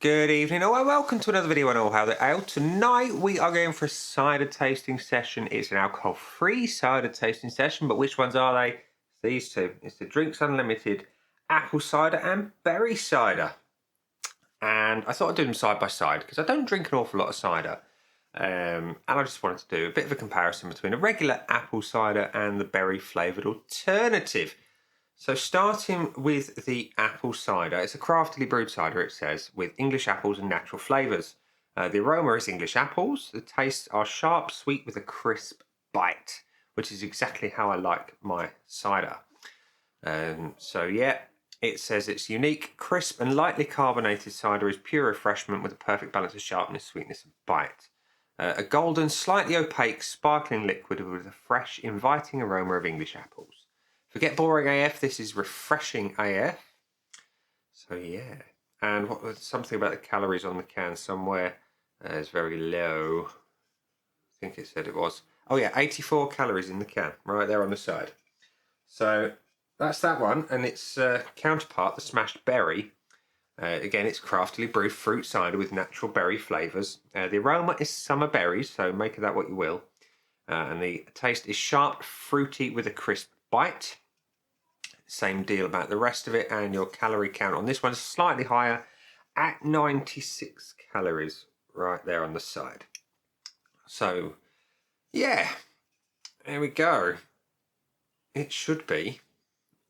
Good evening, and welcome to another video on All How the Ale. Tonight we are going for a cider tasting session. It's an alcohol-free cider tasting session, but which ones are they? It's these two. It's the Drynks Unlimited apple cider and berry cider. And I thought I'd do them side by side because I don't drink an awful lot of cider. And I just wanted to do a bit of a comparison between a regular apple cider and the berry flavoured alternative. So starting with the apple cider, it's a craftily brewed cider, it says, with English apples and natural flavours. The aroma is English apples. The tastes are sharp, sweet with a crisp bite, which is exactly how I like my cider. So yeah, it says it's unique, crisp and lightly carbonated cider is pure refreshment with a perfect balance of sharpness, sweetness and bite. A golden, slightly opaque, sparkling liquid with a fresh, inviting aroma of English apples. Forget boring AF, this is refreshing AF. So yeah, and what was something about the calories on the can somewhere is very low. I think it said it was. Oh yeah, 84 calories in the can, right there on the side. So that's that one, and its counterpart, the smashed berry. Again, it's craftily brewed fruit cider with natural berry flavours. The aroma is summer berries, so make of that what you will. And the taste is sharp, fruity with a crisp bite. Same deal about the rest of it, and your calorie count on this one is slightly higher at 96 calories right there on the side. So yeah, there we go. It should be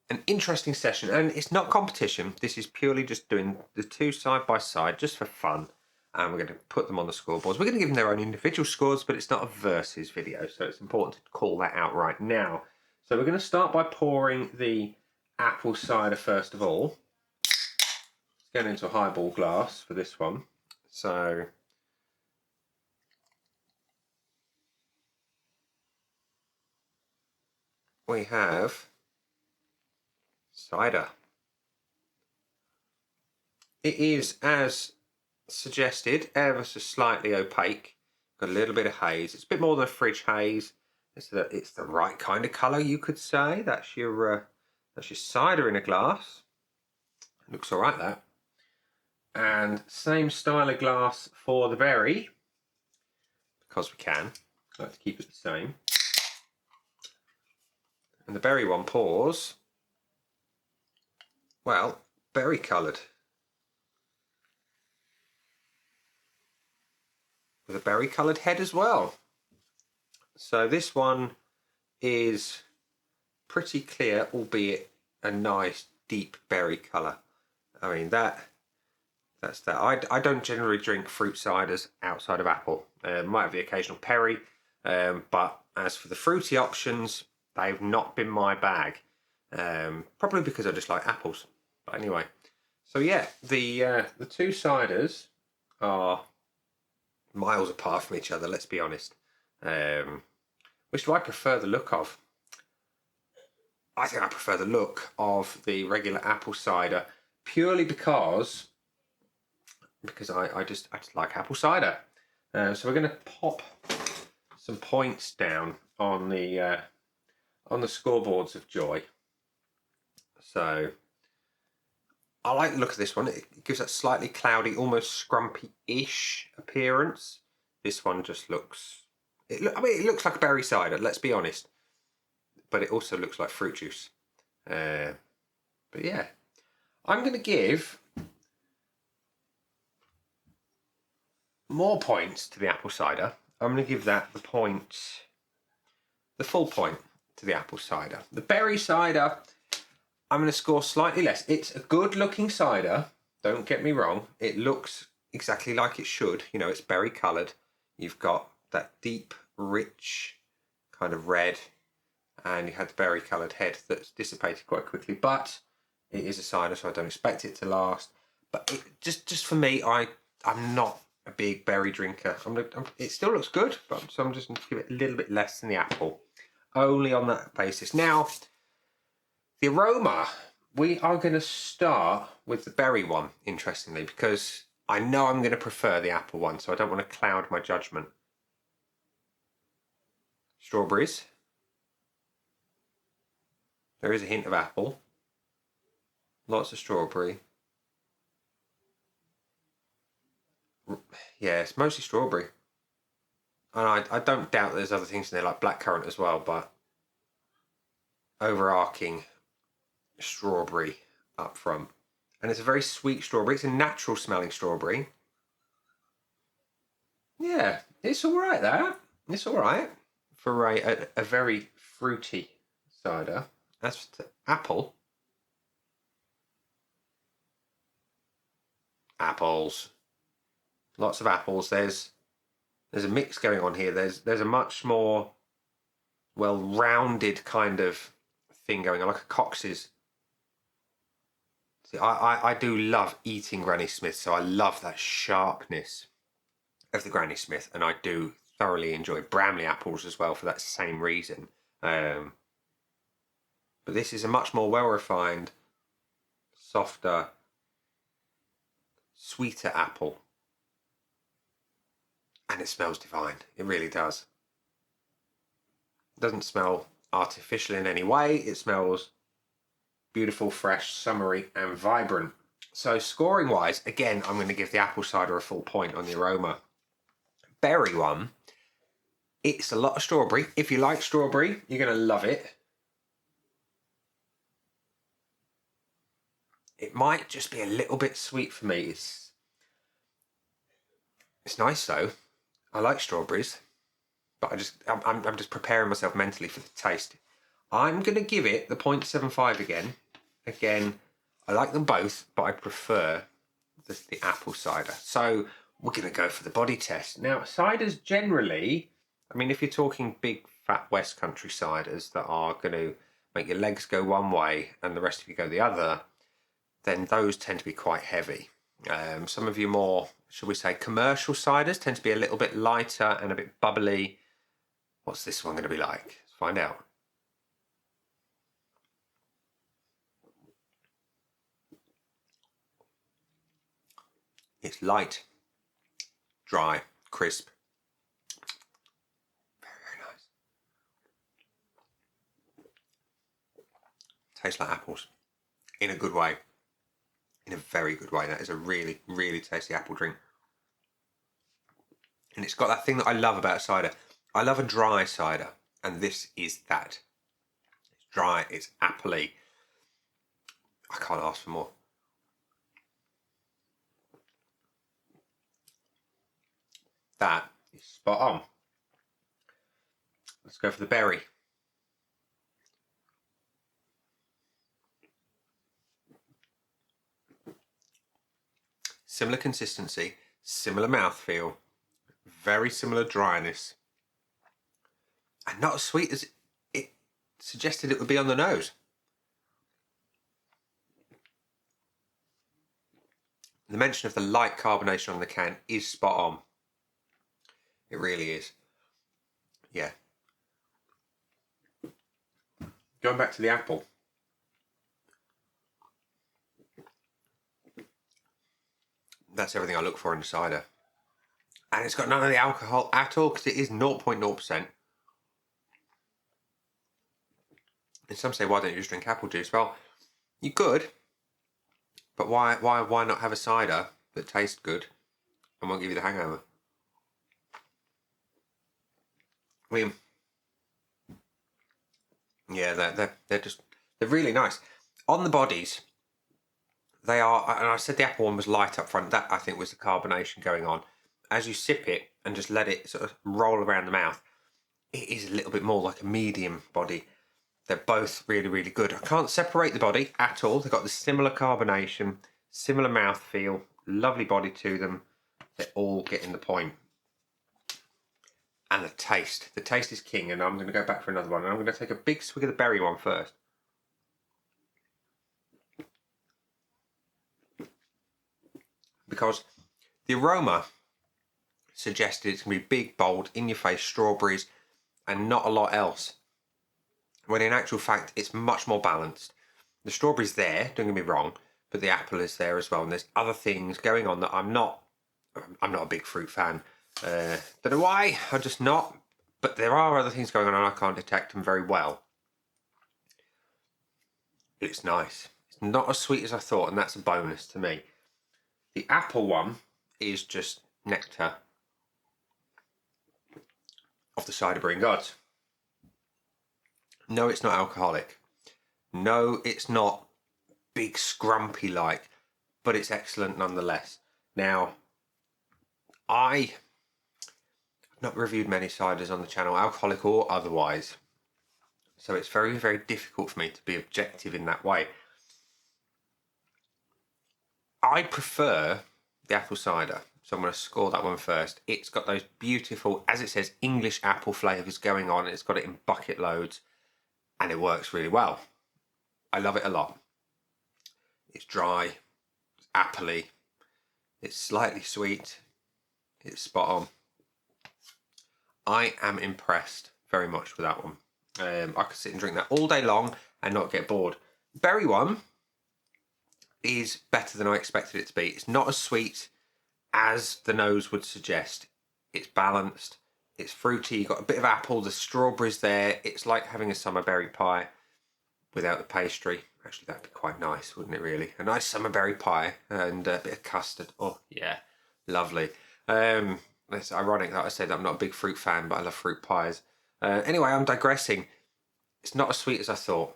an interesting session, and it's not competition. This is purely just doing the two side by side just for fun, and we're going to put them on the scoreboards. We're going to give them their own individual scores, but it's not a versus video, so it's important to call that out right now. So we're going to start by pouring the apple cider first of all. It's going into a highball glass for this one. So we have cider. It is, as suggested, ever so slightly opaque. Got a little bit of haze. It's a bit more than a fridge haze. It's the right kind of colour, you could say. That's your cider in a glass. Looks all right, that. And same style of glass for the berry, because we can. I like to keep it the same. And the berry one pours, well, berry coloured. With a berry coloured head as well. So this one is pretty clear, albeit a nice deep berry colour. I mean, that's that. I don't generally drink fruit ciders outside of apple. Might have the occasional perry, but as for the fruity options, they've not been my bag. Probably because I just like apples. But anyway, so yeah, the two ciders are miles apart from each other, let's be honest. Which do I prefer the look of? I think I prefer the look of the regular apple cider purely because I just like apple cider. So we're going to pop some points down on the scoreboards of joy. So I like the look of this one. It gives that slightly cloudy, almost scrumpy-ish appearance. This one just looks... it looks like a berry cider, let's be honest. But it also looks like fruit juice. But yeah. I'm going to give more points to the apple cider. I'm going to give that the full point to the apple cider. The berry cider, I'm going to score slightly less. It's a good looking cider, don't get me wrong. It looks exactly like it should. You know, it's berry coloured. You've got that deep, rich kind of red, and you had the berry coloured head that's dissipated quite quickly. But it is a cider, so I don't expect it to last. But just for me, I'm not a big berry drinker. It still looks good, but so I'm just going to give it a little bit less than the apple. Only on that basis. Now, the aroma, we are going to start with the berry one, interestingly, because I know I'm going to prefer the apple one, so I don't want to cloud my judgment. Strawberries. There is a hint of apple. Lots of strawberry. Yeah, it's mostly strawberry. And I don't doubt there's other things in there like blackcurrant as well, but overarching strawberry up front. And it's a very sweet strawberry. It's a natural smelling strawberry. Yeah, it's all right, that. It's all right for a very fruity cider. As for apple. Apples. Lots of apples. There's a mix going on here. There's a much more well-rounded kind of thing going on, like a Cox's. See, I do love eating Granny Smith, so I love that sharpness of the Granny Smith, and I do thoroughly enjoy Bramley apples as well for that same reason. But this is a much more well-refined, softer, sweeter apple. And it smells divine. It really does. It doesn't smell artificial in any way. It smells beautiful, fresh, summery, and vibrant. So scoring wise, again, I'm going to give the apple cider a full point on the aroma. Berry one, it's a lot of strawberry. If you like strawberry, you're going to love it. It might just be a little bit sweet for me. It's nice though. I like strawberries, but I'm just preparing myself mentally for the taste. I'm going to give it the 0.75 again. Again, I like them both, but I prefer the apple cider. So we're going to go for the body test. Now, ciders generally, I mean, if you're talking big, fat West Country ciders that are going to make your legs go one way and the rest of you go the other, then those tend to be quite heavy. Some of your more, shall we say, commercial ciders tend to be a little bit lighter and a bit bubbly. What's this one going to be like? Let's find out. It's light, dry, crisp. Very, very nice. Tastes like apples in a good way. In a very good way. That is a really, really tasty apple drink. And it's got that thing that I love about cider. I love a dry cider, and this is that. It's dry, it's appley. I can't ask for more. That is spot on. Let's go for the berry. Similar consistency, similar mouthfeel, very similar dryness, and not as sweet as it suggested it would be on the nose. The mention of the light carbonation on the can is spot on. It really is. Yeah. Going back to the apple. That's everything I look for in a cider. And it's got none of the alcohol at all because it is 0.0%. And some say, why don't you just drink apple juice? Well, you could, but why not have a cider that tastes good and won't give you the hangover? I mean, yeah, they're really nice. On the bodies, they are, and I said the apple one was light up front. That I think was the carbonation going on. As you sip it and just let it sort of roll around the mouth, it is a little bit more like a medium body. They're both really, really good. I can't separate the body at all. They've got the similar carbonation, similar mouthfeel, lovely body to them. They're all getting the point. And the taste. The taste is king, and I'm going to go back for another one. And I'm going to take a big swig of the berry one first. Because the aroma suggested it's going to be big, bold, in-your-face strawberries and not a lot else. When in actual fact, it's much more balanced. The strawberry's there, don't get me wrong, but the apple is there as well. And there's other things going on that I'm not a big fruit fan. Don't know why, I'm just not. But there are other things going on and I can't detect them very well. It's nice. It's not as sweet as I thought, and that's a bonus to me. The apple one is just nectar of the cider brewing gods. No, it's not alcoholic. No, it's not big scrumpy like, but it's excellent nonetheless. Now, I've not reviewed many ciders on the channel, alcoholic or otherwise. So it's very, very difficult for me to be objective in that way. I prefer the apple cider, so I'm going to score that one first. It's got those beautiful, as it says, English apple flavours going on. It's got it in bucket loads, and it works really well. I love it a lot. It's dry, it's appley, it's slightly sweet, it's spot on. I am impressed very much with that one. I could sit and drink that all day long and not get bored. Berry one is better than I expected it to be. It's not as sweet as the nose would suggest. It's balanced, it's fruity, you've got a bit of apple, the strawberries there. It's like having a summer berry pie without the pastry. Actually, that'd be quite nice, wouldn't it really? A nice summer berry pie and a bit of custard. Oh yeah, lovely. It's ironic that I said I'm not a big fruit fan, but I love fruit pies. Anyway, I'm digressing. It's not as sweet as I thought.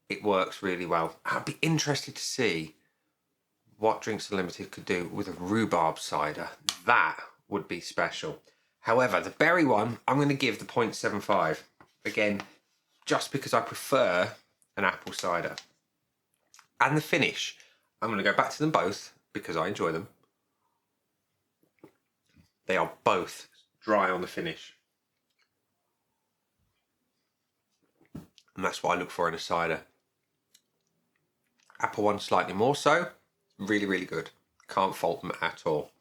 It works really well. I'd be interested to see what Drynks Unlimited could do with a rhubarb cider. That would be special. However, the berry one, I'm going to give the 0.75. Again, just because I prefer an apple cider. And the finish, I'm going to go back to them both because I enjoy them. They are both dry on the finish. And that's what I look for in a cider. Apple one slightly more so. Really, really good. Can't fault them at all.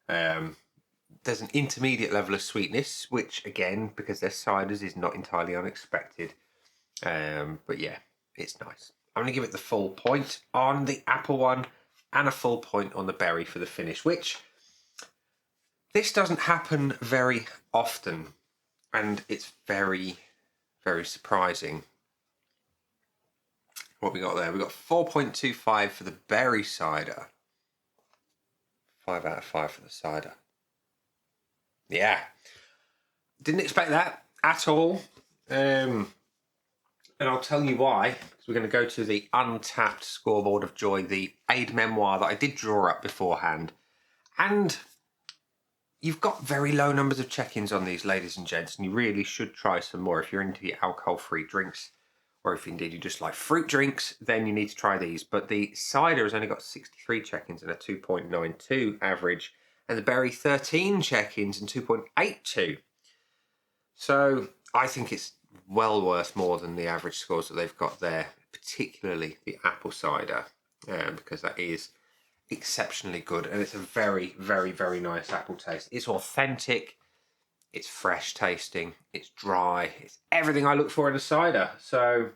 There's an intermediate level of sweetness, which again, because they're ciders, is not entirely unexpected. But yeah, it's nice. I'm going to give it the full point on the apple one and a full point on the berry for the finish, which this doesn't happen very often. And it's very, very surprising. What we got there? We got 4.25 for the berry cider. 5 out of 5 for the cider. Yeah. Didn't expect that at all. And I'll tell you why. Because we're going to go to the Untapped Scoreboard of Joy, the aid memoir that I did draw up beforehand. And you've got very low numbers of check-ins on these, ladies and gents, and you really should try some more if you're into the alcohol-free drinks. Or if indeed you just like fruit drinks, then you need to try these. But the cider has only got 63 check-ins and a 2.92 average. And the berry 13 check-ins and 2.82. So I think it's well worth more than the average scores that they've got there. Particularly the apple cider. Because that is exceptionally good. And it's a very, very, very nice apple taste. It's authentic. It's fresh tasting, it's dry, it's everything I look for in a cider. So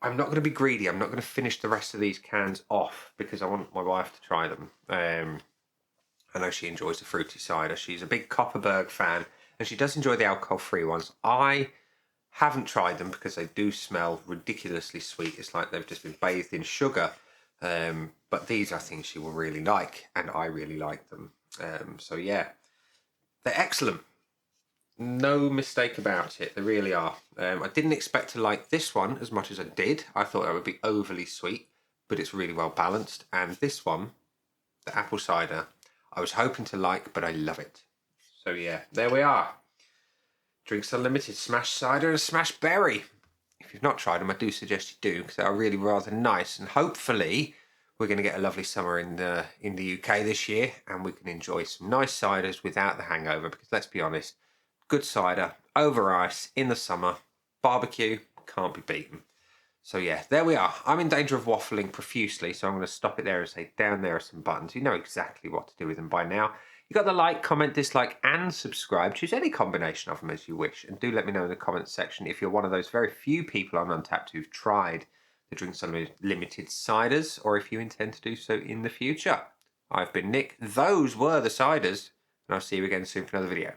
I'm not going to be greedy. I'm not going to finish the rest of these cans off because I want my wife to try them. I know she enjoys the fruity cider. She's a big Copperberg fan and she does enjoy the alcohol-free ones. I haven't tried them because they do smell ridiculously sweet. It's like they've just been bathed in sugar. But these I think she will really like and I really like them. So yeah, they're excellent. No mistake about it, they really are. I didn't expect to like this one as much as I did. I thought that would be overly sweet, but it's really well balanced. And this one, the apple cider, I was hoping to like, but I love it. So yeah, there we are. Drynks Unlimited, Smash Cider and Smash Berry. If you've not tried them, I do suggest you do, because they are really rather nice. And hopefully we're going to get a lovely summer in the UK this year, and we can enjoy some nice ciders without the hangover, because let's be honest, good cider, over ice, in the summer, barbecue, can't be beaten. So yeah, there we are. I'm in danger of waffling profusely, so I'm going to stop it there and say down there are some buttons. You know exactly what to do with them by now. You got the like, comment, dislike, and subscribe. Choose any combination of them as you wish. And do let me know in the comments section if you're one of those very few people on Untapped who've tried the Drynks Unlimited ciders, or if you intend to do so in the future. I've been Nick. Those were the ciders, and I'll see you again soon for another video.